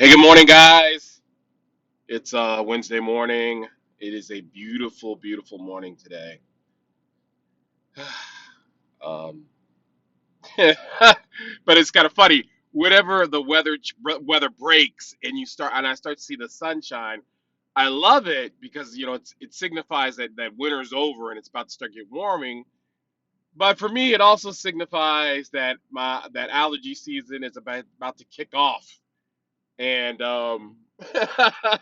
Hey, good morning, guys. It's Wednesday morning. It is a beautiful, beautiful morning today. um, but it's kind of funny. Whenever the weather breaks and I start to see the sunshine, I love it because it signifies that winter's over and it's about to start getting warming. But for me, it also signifies that my that allergy season is about to kick off. And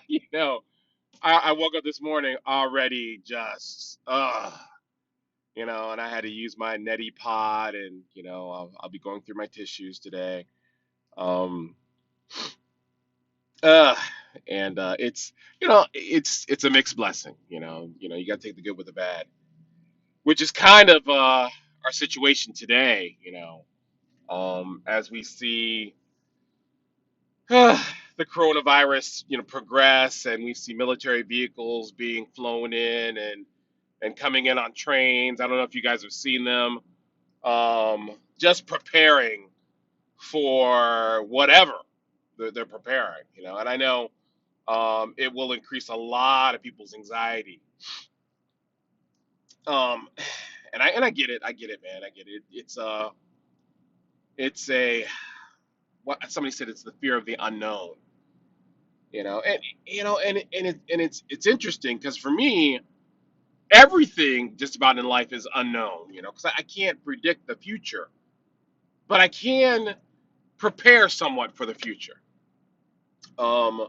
you know. I woke up this morning already just, and I had to use my neti pot, and I'll be going through my tissues today. Um, uh, and it's a mixed blessing. You got to take the good with the bad, which is kind of our situation today. As we see the coronavirus, progress, and we see military vehicles being flown in and coming in on trains. I don't know if you guys have seen them. Just preparing for whatever they're preparing, And I know it will increase a lot of people's anxiety. Um, and I get it. I get it, man. I get it. It's a what somebody said. It's the fear of the unknown. And it's interesting because for me, everything just about in life is unknown. Because I can't predict the future, but I can prepare somewhat for the future. Um,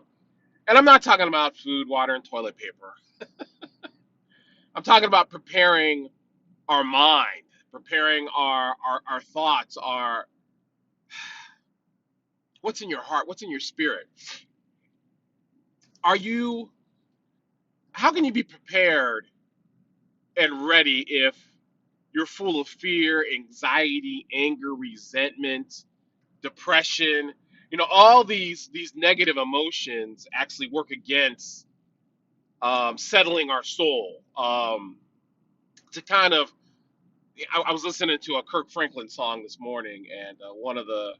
and I'm not talking about food, water, and toilet paper. I'm talking about preparing our mind, preparing our thoughts, our what's in your heart, what's in your spirit. Are you? How can you be prepared and ready if you're full of fear, anxiety, anger, resentment, depression? All these negative emotions actually work against settling our soul. To kind of I was listening to a Kirk Franklin song this morning, and one of the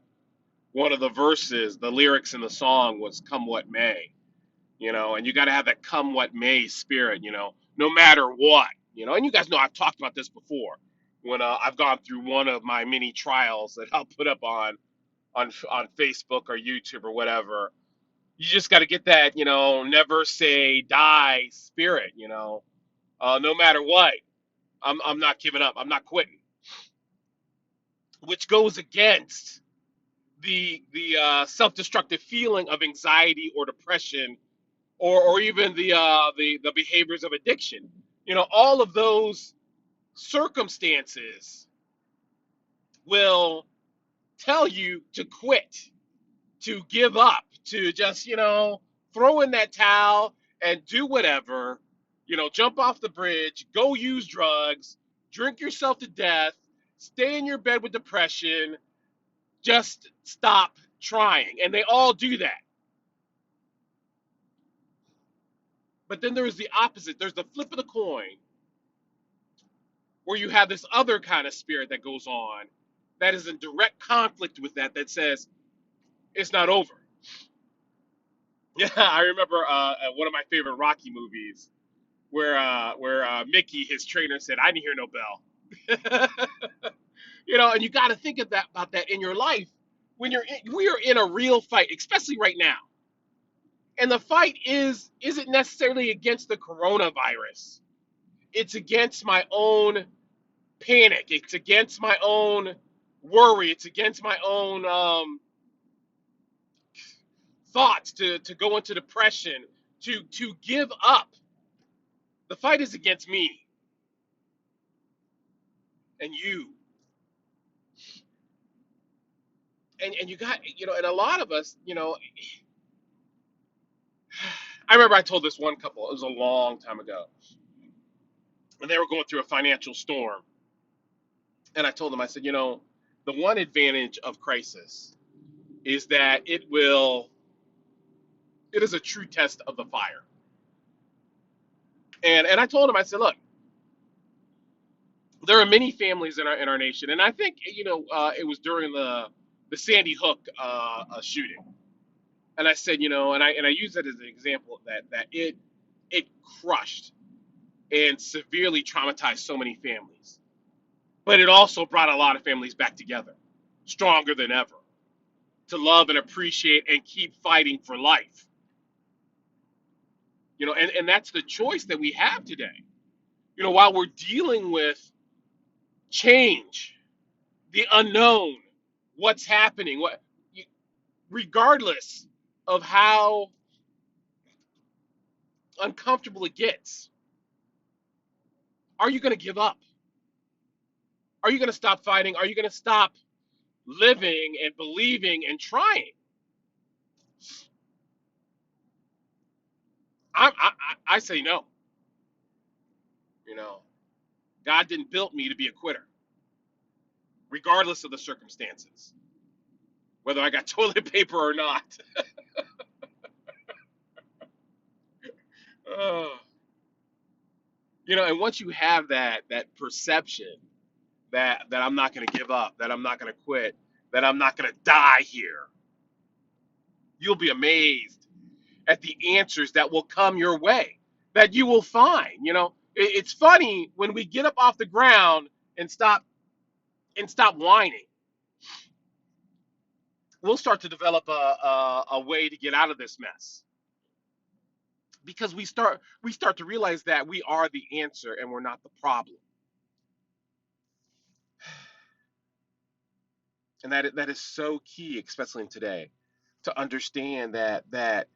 verses, the lyrics in the song was "Come what may," and you got to have that "Come what may" spirit, no matter what, And you guys know I've talked about this before when I've gone through one of my mini trials that I'll put up on Facebook or YouTube or whatever. You just got to get that, never say die spirit, no matter what. I'm not giving up. I'm not quitting, which goes against the self-destructive feeling of anxiety or depression, or even the behaviors of addiction. All of those circumstances will tell you to quit, to give up, to just throw in that towel and do whatever. Jump off the bridge, go use drugs, drink yourself to death, stay in your bed with depression, just stop trying. And they all do that. But then there's the opposite. There's the flip of the coin where you have this other kind of spirit that goes on that is in direct conflict with that says it's not over. Yeah, I remember one of my favorite Rocky movies where Mickey, his trainer, said, "I didn't hear no bell." And you got to think of that about that in your life when we are in a real fight, especially right now. And the fight isn't necessarily against the coronavirus. It's against my own panic. It's against my own worry. It's against my own thoughts to go into depression, to give up. The fight is against me and you. And you got, and a lot of us, I remember I told this one couple, it was a long time ago, and they were going through a financial storm. And I told them, I said, the one advantage of crisis is that it is a true test of the fire. And I told them, I said, look, there are many families in our nation, and I think it was during the Sandy Hook shooting. And I said, and I use that as an example that it crushed and severely traumatized so many families. But it also brought a lot of families back together, stronger than ever, to love and appreciate and keep fighting for life. And that's the choice that we have today. While we're dealing with change, the unknown, what's happening, regardless of how uncomfortable it gets, are you going to give up? Are you going to stop fighting? Are you going to stop living and believing and trying? I say no. You know, God didn't build me to be a quitter, regardless of the circumstances, whether I got toilet paper or not. Oh. And once you have that perception that I'm not going to give up, that I'm not going to quit, that I'm not going to die here, you'll be amazed at the answers that will come your way, that you will find. It's funny when we get up off the ground and stop whining. We'll start to develop a way to get out of this mess, because we start to realize that we are the answer and we're not the problem. And that is so key, especially in today, to understand that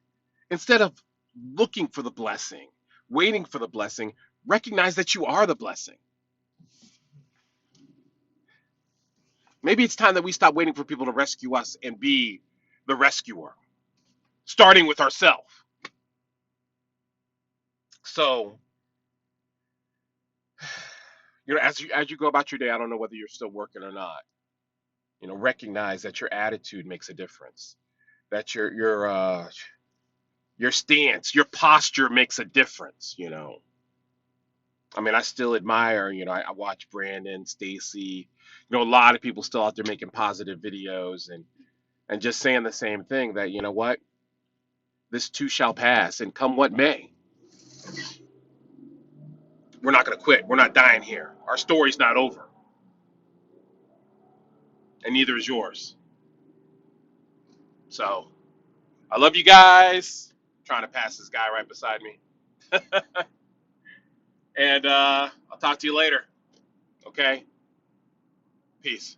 instead of looking for the blessing, waiting for the blessing, recognize that you are the blessing. Maybe it's time that we stop waiting for people to rescue us and be the rescuer, starting with ourselves. So, as you go about your day, I don't know whether you're still working or not. Recognize that your attitude makes a difference. That your stance, your posture makes a difference. I mean, I still admire. I watch Brandon, Stacy. A lot of people still out there making positive videos and just saying the same thing, that what, this too shall pass, and come what may, we're not going to quit. We're not dying here. Our story's not over, and neither is yours. So I love you guys. I'm trying to pass this guy right beside me, and I'll talk to you later. Okay, peace.